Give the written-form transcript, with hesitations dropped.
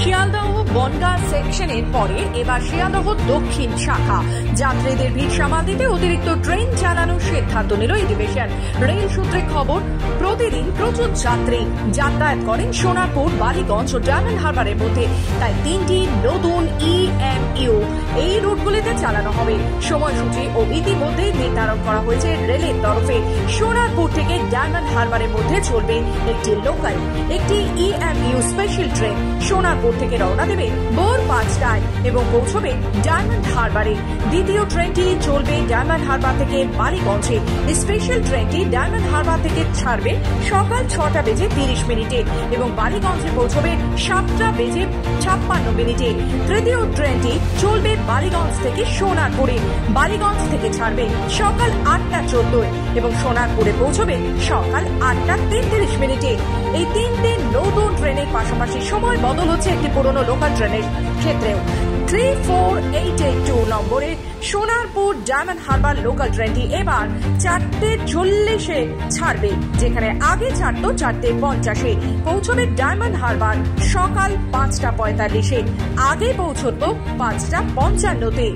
শিয়ালদহ বনগাঁ সেকশনের পরে এবার শিয়ালদহ দক্ষিণ শাখা যাত্রীদের ভিড় সামাল দিতে অতিরিক্ত ট্রেন চালানোর সিদ্ধান্ত নিল এই ডিভিশন। রেল সূত্রে খবর, প্রতিদিন প্রচুর যাত্রী যাতায়াত করেন সোনারপুর, বালিগঞ্জ ও ডায়মন্ড হারবারের মধ্যে, তাই 3টি নতুন EMU এই রুটগুলিতে চালানো হবে। সময়সূচি ও ইতিমধ্যে নির্ধারণ করা হয়েছে রেলের তরফে। সোনারপুর থেকে ডায়মন্ড হারবারের মধ্যে চলবে একটি লোকাল, একটি EMU স্পেশাল ট্রেন সোনারপুর থেকে রওনা দেবে ভোর 5টায় এবং পৌঁছবে ডায়মন্ড হারবারে। দ্বিতীয় ট্রেনটি চলবে ডায়মন্ড হারবার থেকে বালিগঞ্জে। স্পেশাল ট্রেনটি ডায়মন্ড হারবার থেকে ছাড়বে সকাল 6টা বেজে 30 মিনিটে এবং বালিগঞ্জে পৌঁছবে 7টা বেজে 56 মিনিটে। তৃতীয় ট্রেনটি চলবে বালিগঞ্জ থেকে সোনারপুরে। বালিগঞ্জ থেকে ছাড়বে সকাল 8টা 14 এবং সোনারপুরে পৌঁছবে সকাল 8টা 33 মিনিটে। এই 3টে নতুন ট্রেনের পাশাপাশি সময় বদল হচ্ছে একটি পুরনো লোকাল ট্রেনের ক্ষেত্রেও। 34882 নম্বরে সোনারপুর ডায়মন্ড হারবার লোকাল ট্রেনটি এবার 4:40 ছাড়বে, যেখানে আগে ছাড়তো 4:50। পৌঁছবে ডায়মন্ড হারবার সকাল 5টা 45, আগে পৌঁছতো 5টা 55-তে।